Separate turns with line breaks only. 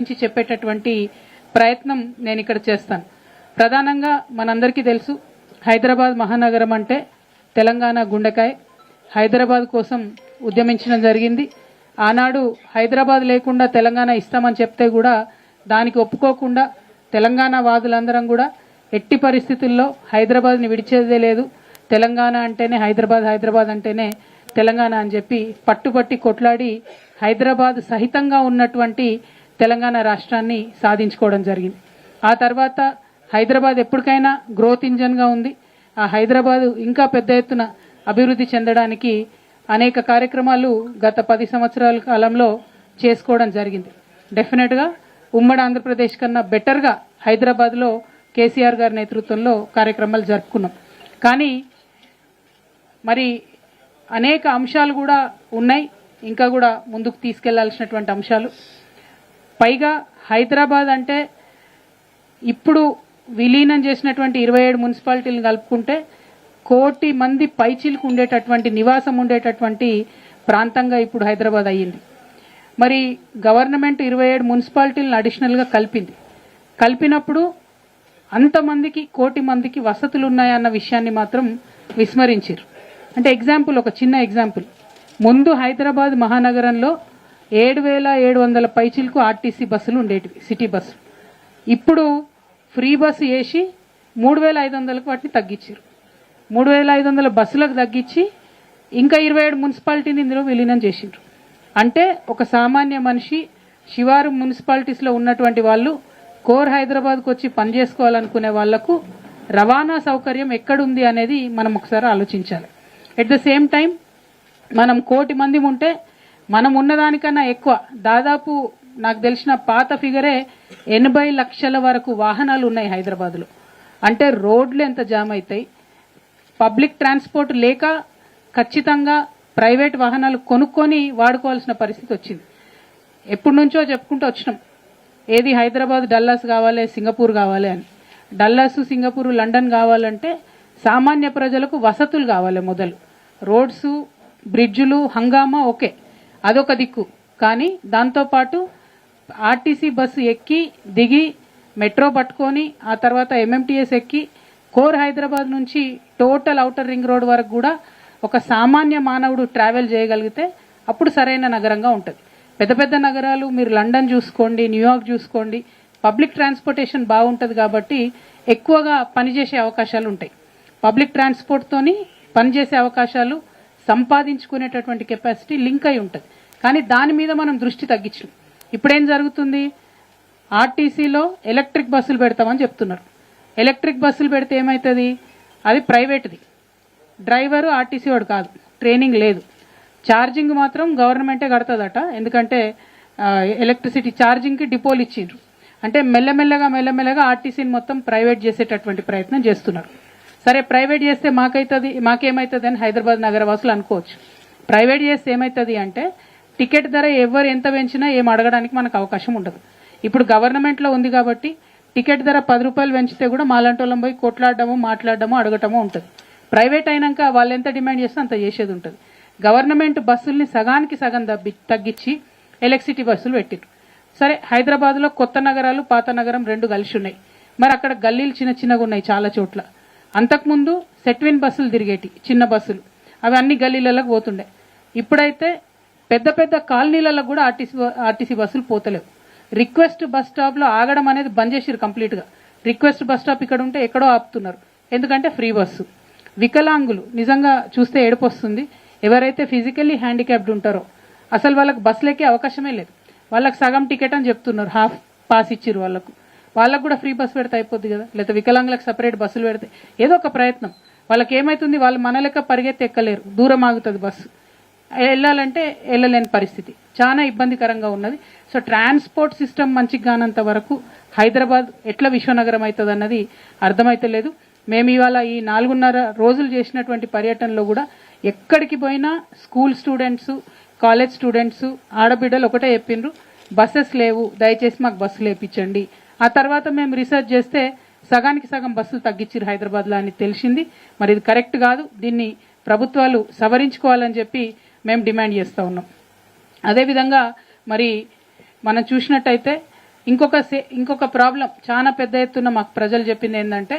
నుంచి చెప్పేటటువంటి ప్రయత్నం నేను ఇక్కడ చేస్తాను. ప్రధానంగా మనందరికీ తెలుసు, హైదరాబాద్ మహానగరం అంటే తెలంగాణ గుండెకాయ. హైదరాబాద్ కోసం ఉద్యమించడం జరిగింది. ఆనాడు హైదరాబాద్ లేకుండా తెలంగాణ ఇస్తామని చెప్తే కూడా దానికి ఒప్పుకోకుండా తెలంగాణ వాదులందరం కూడా ఎట్టి పరిస్థితుల్లో హైదరాబాద్ని విడిచేదే లేదు, తెలంగాణ అంటేనే హైదరాబాద్, హైదరాబాద్ అంటేనే తెలంగాణ అని చెప్పి పట్టుబట్టి కొట్లాడి హైదరాబాద్ సహితంగా ఉన్నటువంటి తెలంగాణ రాష్ట్రాన్ని సాధించుకోవడం జరిగింది. ఆ తర్వాత హైదరాబాద్ ఎప్పటికైనా గ్రోత్ ఇంజన్గా ఉంది. ఆ హైదరాబాద్ ఇంకా పెద్ద ఎత్తున అభివృద్ధి చెందడానికి అనేక కార్యక్రమాలు గత 10 సంవత్సరాల కాలంలో చేసుకోవడం జరిగింది. డెఫినెట్గా ఉమ్మడి ఆంధ్రప్రదేశ్ కన్నా బెటర్గా హైదరాబాద్లో కేసీఆర్ గారి నేతృత్వంలో కార్యక్రమాలు జరుపుకున్నాం. కానీ మరి అనేక అంశాలు కూడా ఉన్నాయి, ఇంకా కూడా ముందుకు తీసుకెళ్లాల్సినటువంటి అంశాలు. పైగా హైదరాబాద్ అంటే ఇప్పుడు విలీనం చేసినటువంటి 27 మున్సిపాలిటీలను కలుపుకుంటే 1 కోటి మంది పైచీలకు ఉండేటటువంటి నివాసం ఉండేటటువంటి ప్రాంతంగా ఇప్పుడు హైదరాబాద్ అయ్యింది. మరి గవర్నమెంట్ 27 మున్సిపాలిటీలను అడిషనల్గా కలిపినప్పుడు అంతమందికి 1 కోటి మందికి వసతులు ఉన్నాయన్న విషయాన్ని మాత్రం విస్మరించారు. అంటే ఎగ్జాంపుల్, ఒక చిన్న ఎగ్జాంపుల్, ముందు హైదరాబాద్ మహానగరంలో 7,700 పైచీలకు ఆర్టీసీ బస్సులు ఉండేటివి, సిటీ బస్సులు. ఇప్పుడు ఫ్రీ బస్సు వేసి 3,500కు వాటిని తగ్గించారు. 3,500 బస్సులకు తగ్గించి ఇంకా 27 మున్సిపాలిటీని ఇందులో విలీనం చేసిండ్రు. అంటే ఒక సామాన్య మనిషి శివారు మున్సిపాలిటీస్లో ఉన్నటువంటి వాళ్ళు కోర్ హైదరాబాద్కు వచ్చి పనిచేసుకోవాలనుకునే వాళ్లకు రవాణా సౌకర్యం ఎక్కడుంది అనేది మనం ఒకసారి ఆలోచించాలి. ఎట్ ద సేమ్ టైం మనం 1 కోటి మంది ఉంటే మనం ఉన్నదానికన్నా ఎక్కువ, దాదాపు నాకు తెలిసిన పాత ఫిగరే 80 లక్షల వరకు వాహనాలు ఉన్నాయి హైదరాబాద్లో. అంటే రోడ్లు ఎంత జామ్ అవుతాయి, పబ్లిక్ ట్రాన్స్పోర్ట్ లేక ఖచ్చితంగా ప్రైవేట్ వాహనాలు కొనుక్కొని వాడుకోవాల్సిన పరిస్థితి వచ్చింది. ఎప్పటి నుంచో చెప్పుకుంటూ వచ్చినాం, ఏది హైదరాబాద్ డల్లాస్ కావాలి, సింగపూర్ కావాలి అని. డల్లాస్, సింగపూర్, లండన్ కావాలంటే సామాన్య ప్రజలకు వసతులు కావాలి. మొదలు రోడ్స్, బ్రిడ్జులు, హంగామా ఓకే, అదొక దిక్కు. కానీ దాంతోపాటు ఆర్టీసీ బస్సు ఎక్కి దిగి మెట్రో పట్టుకొని ఆ తర్వాత ఎంఎంటీఎస్ ఎక్కి కోర్ హైదరాబాద్ నుంచి టోటల్ ఔటర్ రింగ్ రోడ్ వరకు కూడా ఒక సామాన్య మానవుడు ట్రావెల్ చేయగలిగితే అప్పుడు సరైన నగరంగా ఉంటుంది. పెద్ద పెద్ద నగరాలు మీరు లండన్ చూసుకోండి, న్యూయార్క్ చూసుకోండి, పబ్లిక్ ట్రాన్స్పోర్టేషన్ బాగుంటుంది కాబట్టి ఎక్కువగా పనిచేసే అవకాశాలు ఉంటాయి. పబ్లిక్ ట్రాన్స్పోర్ట్తోని పనిచేసే అవకాశాలు, సంపాదించుకునేటటువంటి కెపాసిటీ లింక్ అయి ఉంటుంది. కానీ దాని మీద మనం దృష్టి తగ్గించాం. ఇప్పుడేం జరుగుతుంది, ఆర్టీసీలో ఎలక్ట్రిక్ బస్సులు పెడతామని చెప్తున్నారు. ఎలక్ట్రిక్ బస్సులు పెడితే ఏమవుతుంది, అది ప్రైవేట్ది, డ్రైవరు ఆర్టీసీ వాడు కాదు, ట్రైనింగ్ లేదు. ఛార్జింగ్ మాత్రం గవర్నమెంటే కడుతుందట, ఎందుకంటే ఎలక్ట్రిసిటీ ఛార్జింగ్కి డిపోలు ఇచ్చిండ్రు. అంటే మెల్లమెల్లగా ఆర్టీసీని మొత్తం ప్రైవేట్ చేసేటటువంటి ప్రయత్నం చేస్తున్నారు. సరే, ప్రైవేట్ చేస్తే మాకేమవుతుంది అని హైదరాబాద్ నగరవాసులు అనుకోవచ్చు. ప్రైవేట్ చేస్తే ఏమవుతుంది అంటే టికెట్ ధర ఎవరు ఎంత పెంచినా ఏం అడగడానికి మనకు అవకాశం ఉండదు. ఇప్పుడు గవర్నమెంట్లో ఉంది కాబట్టి టికెట్ ధర 10 రూపాయలు పెంచితే కూడా మాలాంటి వాళ్ళం పోయి కొట్లాడడము, మాట్లాడడము, అడగటము ఉంటుంది. ప్రైవేట్ అయినాక వాళ్ళు ఎంత డిమాండ్ చేస్తే అంత చేసేది ఉంటుంది. గవర్నమెంట్ బస్సుల్ని సగానికి సగం తగ్గించి ఎలక్ట్రిసిటీ బస్సులు పెట్టిరు. సరే, హైదరాబాద్లో కొత్త నగరాలు, పాత నగరం 2 కలిసి ఉన్నాయి. మరి అక్కడ గల్లీలు చిన్నగా ఉన్నాయి చాలా చోట్ల. అంతకుముందు సెట్విన్ బస్సులు తిరిగేటి, చిన్న బస్సులు, అవి అన్ని గల్లీలకు పోతుండే. ఇప్పుడైతే పెద్ద పెద్ద కాలనీలలో కూడా ఆర్టీసీ బస్సులు పోతలేవు. రిక్వెస్ట్ బస్ స్టాప్లో ఆగడం అనేది బంద్ చేసిరు కంప్లీట్గా. రిక్వెస్ట్ బస్ స్టాప్ ఇక్కడ ఉంటే ఎక్కడో ఆపుతున్నారు, ఎందుకంటే ఫ్రీ బస్సు. వికలాంగులు నిజంగా చూస్తే ఏడుపు వస్తుంది. ఎవరైతే ఫిజికల్లీ హ్యాండిక్యాప్డ్ ఉంటారో అసలు వాళ్ళకి బస్సులు ఎక్కే అవకాశమే లేదు. వాళ్ళకి సగం టికెట్ అని చెప్తున్నారు, హాఫ్ పాస్ ఇచ్చిరు వాళ్ళకు కూడా ఫ్రీ బస్సు పెడితే అయిపోద్ది కదా, లేదా వికలాంగులకు సపరేట్ బస్సులు పెడితే ఏదో ఒక ప్రయత్నం. వాళ్ళకి ఏమవుతుంది, వాళ్ళు మన లెక్క పరిగెత్తి ఎక్కలేరు, దూరం ఆగుతుంది బస్సు, వెళ్ళాలంటే వెళ్ళలేని పరిస్థితి, చాలా ఇబ్బందికరంగా ఉన్నది. సో ట్రాన్స్పోర్ట్ సిస్టమ్ మంచిగా కానంత వరకు హైదరాబాద్ ఎట్లా విశ్వనగరం అవుతుంది అన్నది అర్థమైతలేదు. మేము ఇవాళ ఈ 4.5 రోజులు చేసినటువంటి పర్యటనలో కూడా ఎక్కడికి పోయినా స్కూల్ స్టూడెంట్స్, కాలేజ్ స్టూడెంట్స్, ఆడబిడ్డలు ఒకటే చెప్పిండ్రు, బస్సెస్ లేవు, దయచేసి మాకు బస్సులు వేయించండి. ఆ తర్వాత మేము రీసెర్చ్ చేస్తే సగానికి సగం బస్సులు తగ్గించారు హైదరాబాద్లో అని తెలిసింది. మరి ఇది కరెక్ట్ కాదు, దీన్ని ప్రభుత్వాలు సవరించుకోవాలని చెప్పి మేము డిమాండ్ చేస్తూ ఉన్నాం. అదేవిధంగా మరి మనం చూసినట్టయితే ఇంకొక ప్రాబ్లం చాలా పెద్ద ఎత్తున మాకు ప్రజలు చెప్పింది ఏంటంటే